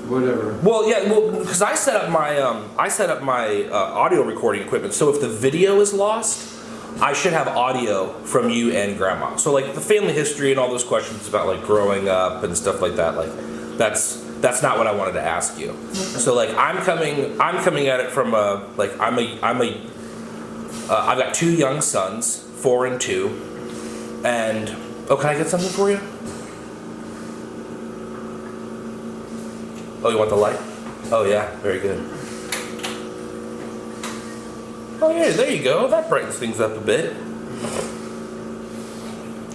Whatever. Well, yeah, because I set up my audio recording equipment. So if the video is lost, I should have audio from you and Grandma. So like the family history and all those questions about like growing up and stuff like that. Like that's not what I wanted to ask you. Okay. So like I'm coming at it from I've got 2 young sons, 4 and 2, and can I get something for you? Oh, you want the light? Oh yeah, very good. Oh yeah, there you go. That brightens things up a bit.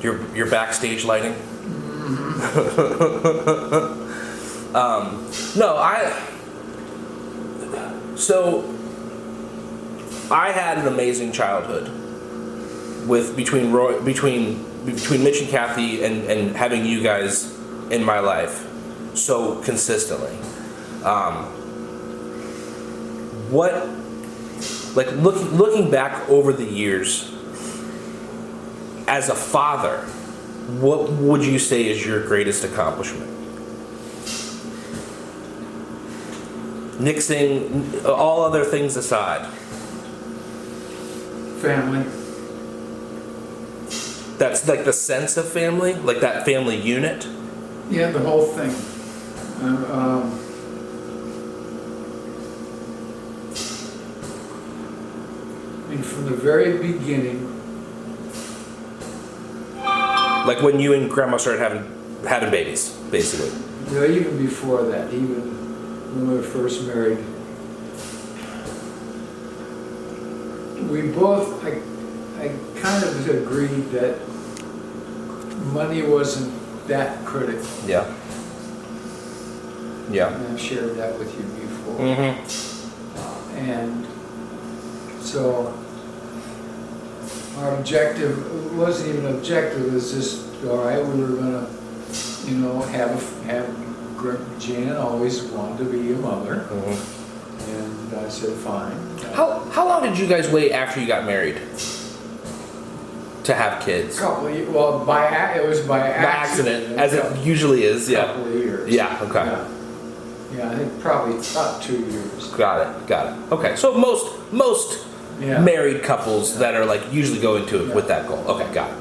Your backstage lighting. So I had an amazing childhood between Mitch and Kathy and having you guys in my life so consistently. Looking back over the years as a father, what would you say is your greatest accomplishment? Nixing all other things aside. Family. That's like the sense of family, like that family unit. Yeah, the whole thing. I mean, from the very beginning. Like when you and Grandma started having babies, basically. Yeah, even before that, even when we were first married. We both, I kind of agreed that money wasn't that critical. Yeah. Yeah. And I've shared that with you before. Mm-hmm. And so our objective wasn't even objective, it was just, all right, we were gonna, have Jan always wanted to be a mother. Mm-hmm. And I said, fine. How long did you guys wait after you got married to have kids? It was by accident. By accident, as it usually is. Yeah. Couple of years. Yeah. Okay. Yeah, I think probably about 2 years. Got it. Okay, so most married couples that are like usually go into it with that goal. Okay, got it.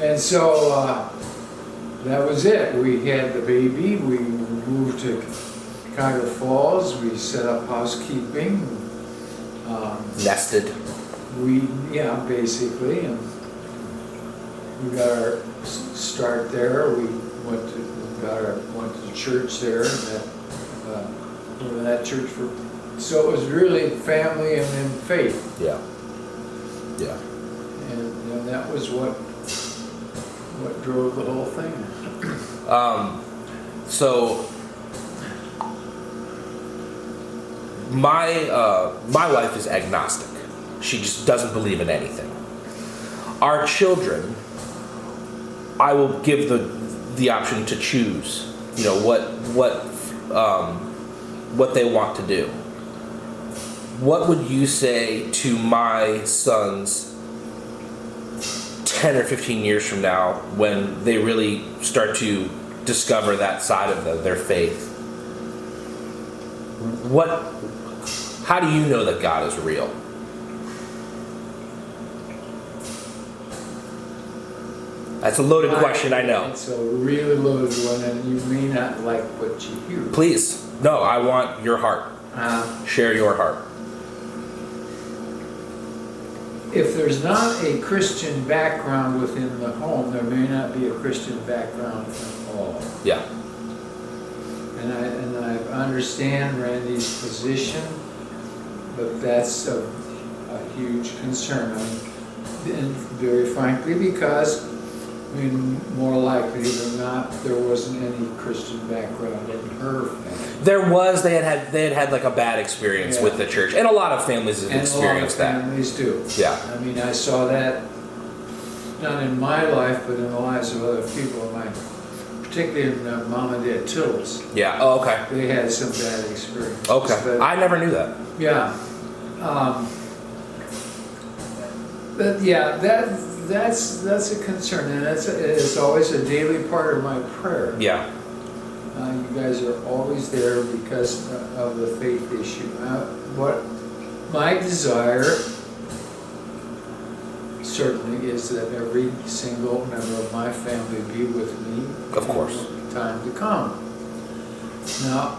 And so that was it. We had the baby. We moved to Cuyahoga Falls. We set up housekeeping. Nested. Basically, and we got our start there. We went to church there, and that church so it was really family and then faith. Yeah. And that was what drove the whole thing. So my wife is agnostic. She just doesn't believe in anything. Our children, I will give the option to choose, what they want to do. What would you say to my sons 10 or 15 years from now when they really start to discover that side of their faith? How do you know that God is real? That's a loaded question, I know. It's a really loaded one, and you may not like what you hear. Please. No, I want your heart. Share your heart. If there's not a Christian background within the home, there may not be a Christian background at all. Yeah. And I understand Randy's position, but that's a huge concern. And very frankly, because more likely than not, there wasn't any Christian background in her family. There was. They had like a bad experience with the church, and a lot of families have experienced that. Families do. Yeah. I saw that not in my life, but in the lives of other people. Particularly in Mom and Dad Tillis. Yeah. Oh, okay. They had some bad experiences. Okay. But I never knew that. Yeah. But yeah, that's a concern, and it's always a daily part of my prayer. Yeah. You guys are always there because of the faith issue. What my desire certainly is that every single member of my family be with me. Of course. In the time to come. Now,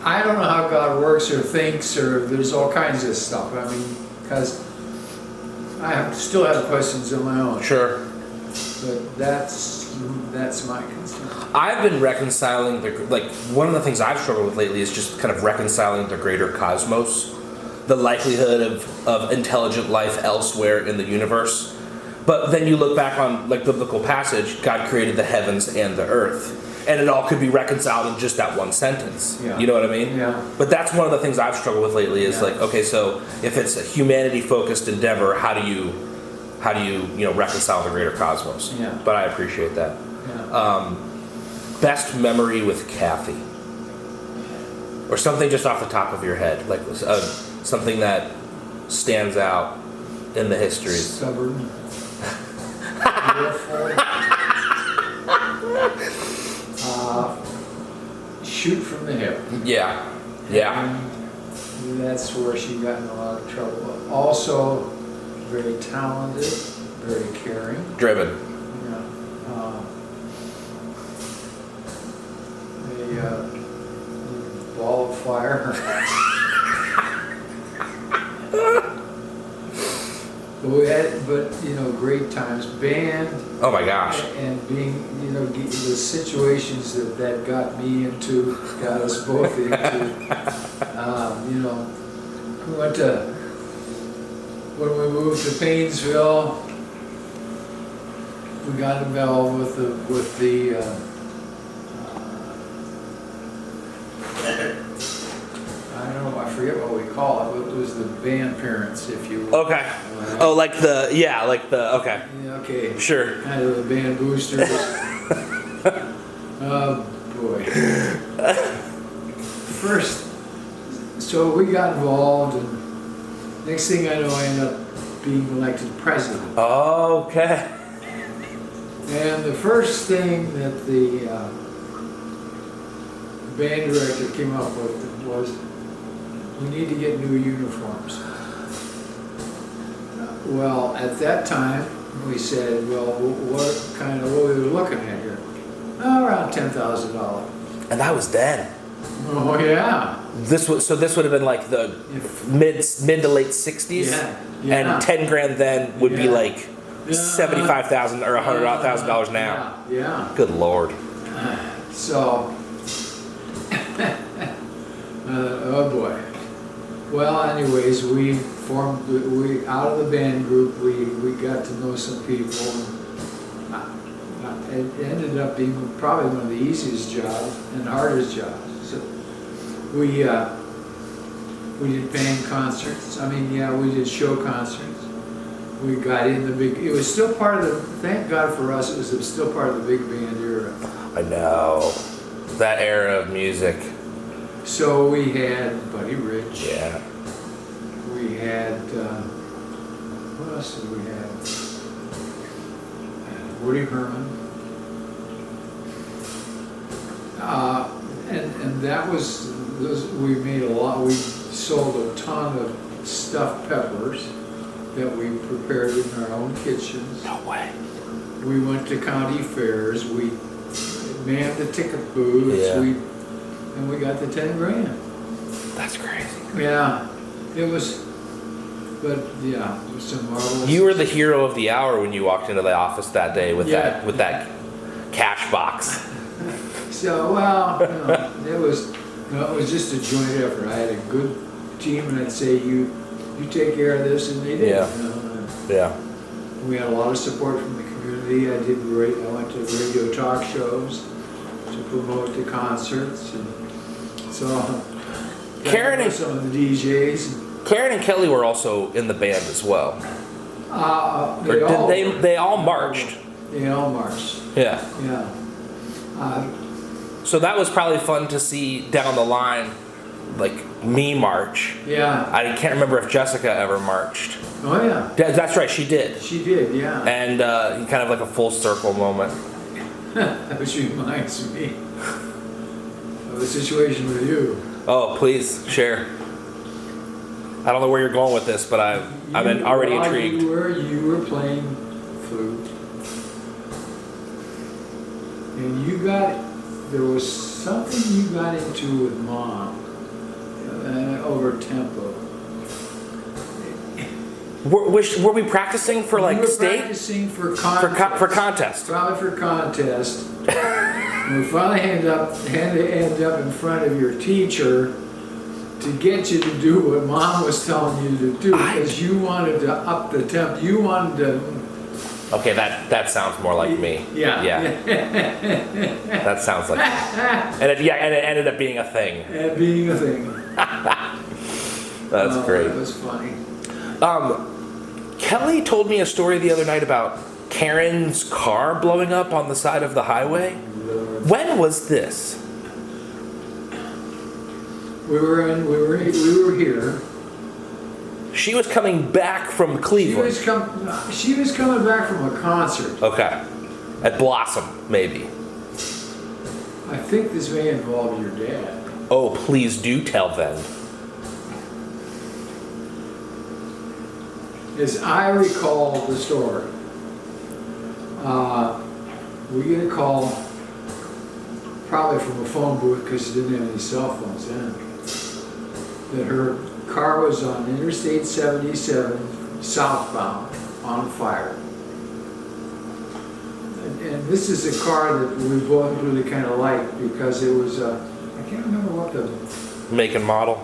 I don't know how God works or thinks, or there's all kinds of stuff. I mean, because still have questions of my own. Sure. But that's my concern. I've been reconciling one of the things I've struggled with lately is just kind of reconciling the greater cosmos, the likelihood of intelligent life elsewhere in the universe. But then you look back on biblical passage, God created the heavens and the earth. And it all could be reconciled in just that one sentence. Yeah. You know what I mean? Yeah. But that's one of the things I've struggled with lately is Yeah. okay, so if it's a humanity-focused endeavor, how do you reconcile the greater cosmos? Yeah. But I appreciate that. Yeah. Best memory with Kathy, or something just off the top of your head, something that stands out in the history. Stubborn. Beautiful. Shoot from the hip. Yeah. Yeah. And that's where she got in a lot of trouble. Also, very talented, very caring. Driven. Yeah. A ball of fire. But great times. Band. Oh my gosh. And being, the situations that got me into, got us both into. We went to, when we moved to Paynesville, we got involved with the I don't know, I forget what we call it, but it was the band parents, if you will. Okay. Okay. Okay. Sure. Kind of the band boosters. Oh, boy. First, so we got involved, and next thing I know, I ended up being elected president. Okay. And the first thing that the band director came up with was, we need to get new uniforms. Well, at that time, we said, well, what we were looking at here? Oh, around $10,000. And that was then. Oh, yeah. This would have been like the mid to late 60s. Yeah. And 10 grand then would be like Yeah. $75,000 or $100,000 now. Yeah. Good Lord. So, oh boy. Well, anyways, out of the band group, we got to know some people. And it ended up being probably one of the easiest jobs and hardest jobs. So we did band concerts. We did show concerts. We got in it was still part of thank God for us, it was still part of the big band era. I know. That era of music. So we had Buddy Rich. Yeah. We had, what else did we have? Woody Herman. And that was, we made a lot, we sold a ton of stuffed peppers that we prepared in our own kitchens. No way. We went to county fairs, we manned the ticket booths, Yeah. and we got the 10 grand. That's crazy. Yeah, it was some marvelous. You were the hero of the hour when you walked into the office that day with Yeah. that cash box. So, it was just a joint effort. I had a good team, and I'd say, you take care of this, and they did. Yeah. Yeah. We had a lot of support from the community. I went to radio talk shows to promote the concerts, and so Karen and some of the DJs. Karen and Kelly were also in the band as well. They all marched? They all marched. Yeah. Yeah. So that was probably fun to see down the line me march. Yeah. I can't remember if Jessica ever marched. Oh, yeah. That's right, she did. She did, yeah. And kind of like a full circle moment. Which reminds me of a situation with you. Oh, please share. I don't know where you're going with this, but I'm already intrigued. You were playing flute, and there was something you got into with Mom over tempo. Were we practicing for We were state? practicing for contest. For contest. Probably for contest. And we finally had to end up in front of your teacher to get you to do what Mom was telling you to do, because you wanted to up the tempo. You wanted to. Okay, that sounds more like me. Yeah. That sounds like me. And it ended up being a thing. And being a thing. That's great. That was funny. Kelly told me a story the other night about Karen's car blowing up on the side of the highway. Lord. When was this? We were here. She was coming back from Cleveland. She was coming back from a concert. Okay. At Blossom, maybe. I think this may involve your dad. Oh, please do tell then. As I recall the story, we get a call, probably from a phone booth because she didn't have any cell phones then, that her car was on Interstate 77 southbound on fire. And this is a car that we both really kind of liked because it was, I can't remember what the... Make and model.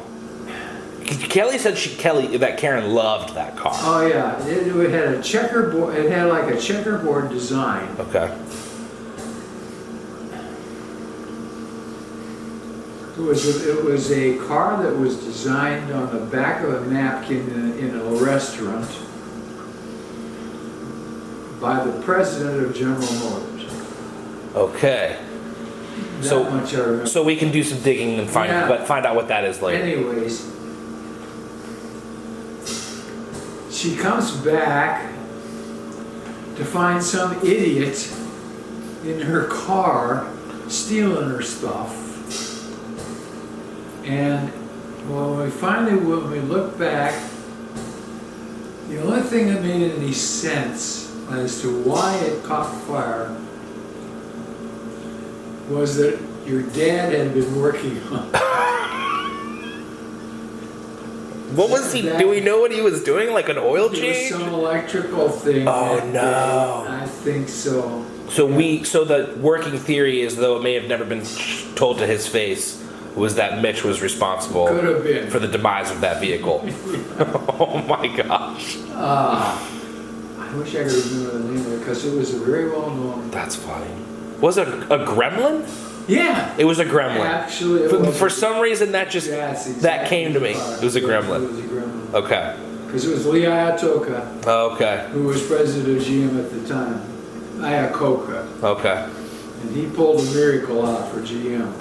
Kelly said that Karen loved that car. Oh yeah, it had a checkerboard, it had like a checkerboard design. Okay. It was a car that was designed on the back of a napkin in a restaurant by the president of General Motors. Okay. That much I remember. So we can do some digging and find out what that is later. Anyways, she comes back to find some idiot in her car stealing her stuff. And when we look back, the only thing that made any sense as to why it caught fire was that your dad had been working on it. What was he? Do we know what he was doing? Like an oil change? It was some electrical thing. Oh no! I think so. So the working theory is, though it may have never been told to his face, was that Mitch was responsible Could have been. for the demise of that vehicle. Oh my gosh! I wish I could remember the name of it because it was a very well known. That's funny. Was it a gremlin? Yeah. It was a gremlin. Actually, for some reason that just that came to me. It was a gremlin. It was a gremlin. Okay. Because it was Lee Iacocca, Okay. who was president of GM at the time. Iacocca. Okay. And he pulled a miracle out for GM.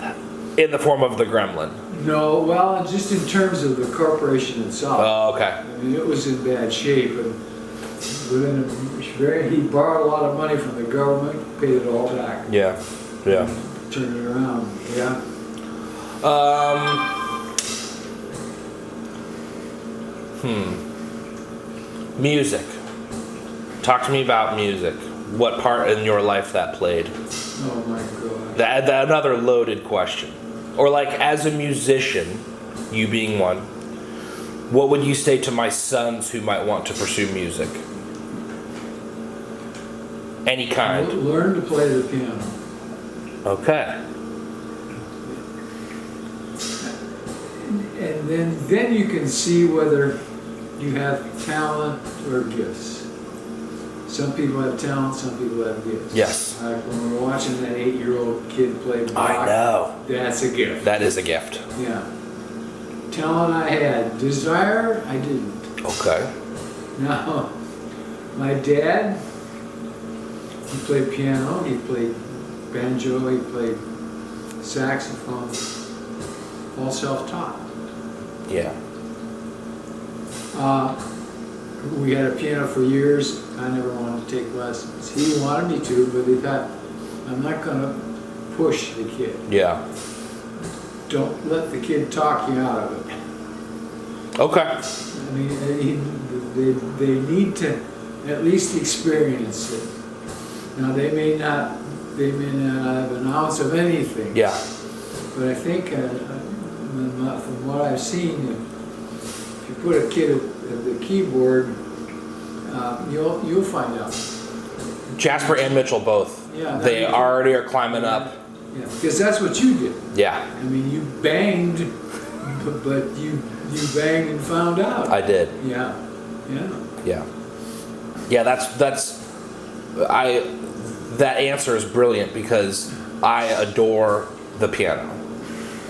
In the form of the gremlin. No, well, just in terms of the corporation itself. Oh, okay. I mean, it was in bad shape, and he borrowed a lot of money from the government, paid it all back. Yeah. Yeah. Turned it around. Yeah. Music. Talk to me about music. What part in your life that played? Oh my God. That another loaded question. Or like, as a musician, you being one, what would you say to my sons who might want to pursue music? Any kind. Learn to play the piano. Okay. And then you can see whether you have talent or gifts. Some people have talent, some people have gifts. Yes. Like when we're watching that 8-year-old kid play Bach, I know. that's a gift. That is a gift. Yeah. Talent I had. Desire, I didn't. Okay. Now, my dad, he played piano, he played banjo, he played saxophone, all self-taught. Yeah. We had a piano for years. I never wanted to take lessons. He wanted me to, but he thought, I'm not going to push the kid. Yeah. Don't let the kid talk you out of it. Okay. I mean, they need to at least experience it. Now they may not have an ounce of anything. Yeah. But I think from what I've seen, if you put a kid at the keyboard, you'll find out. Jasper and Mitchell both. Yeah. They already are climbing up. Yeah, because that's what you did. Yeah. I mean, you banged, but you banged and found out. I did. Yeah. Yeah. Yeah, that answer is brilliant because I adore the piano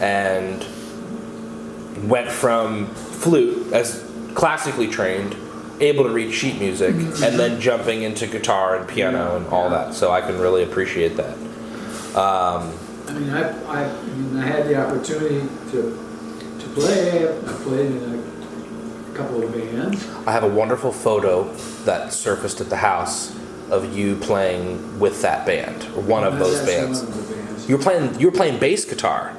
and went from flute as classically trained, able to read sheet music, and then jumping into guitar and piano and all that. So I can really appreciate that. I mean, I had the opportunity to play. I played in a couple of bands. I have a wonderful photo that surfaced at the house of you playing with that band, or one of those bands. One of the bands. You were playing bass guitar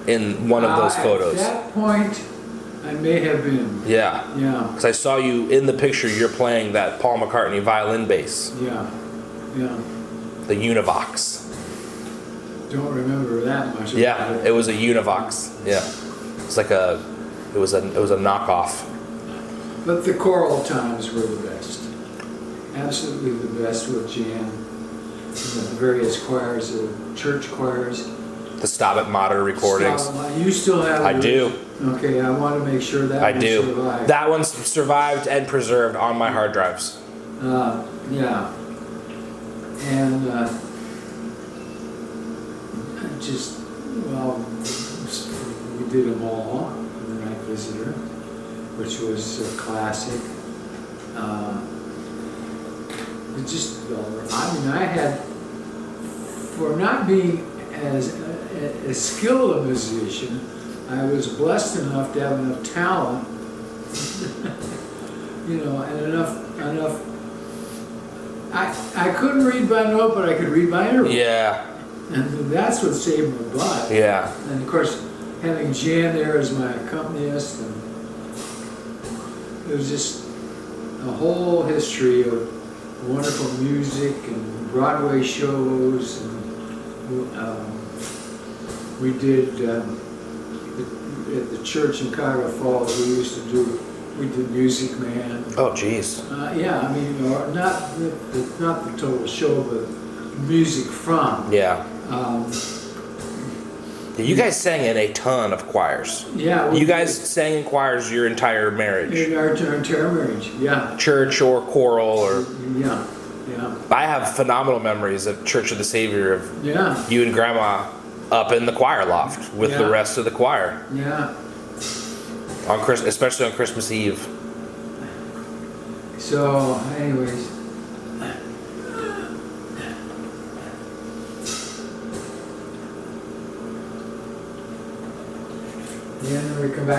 in one of those photos. At that point, I may have been. Yeah. Yeah. Because I saw you in the picture. You're playing that Paul McCartney violin bass. Yeah. The Univox. Don't remember that much. Yeah, it was a Univox. Yeah. It's like it was a knockoff. But the choral times were the best. Absolutely the best with Jan. The various choirs, the church choirs. The Stabat Mater recordings. You still have I those? do. Okay, I want to make sure that I one do. survived. That one's survived and preserved on my hard drives. Yeah. And we did them all, The Night Visitor, which was a classic. I had, for not being as skilled a musician, I was blessed enough to have enough talent, and enough. I couldn't read by note, but I could read by ear. Yeah. And that's what saved my butt. Yeah. And of course, having Jan there as my accompanist, and it was just a whole history of wonderful music and Broadway shows. And we did at the church in Cuyahoga Falls. We did Music Man. Oh, geez. Yeah, I mean, not the total show, but music from. Yeah. You guys sang in a ton of choirs. Yeah. You guys sang in choirs your entire marriage. In our entire marriage, yeah. Church or choral or. Yeah. I have phenomenal memories of Church of the Savior of you and Grandma up in the choir loft with the rest of the choir. Yeah. Especially on Christmas Eve. So, anyways. Yeah, then we come back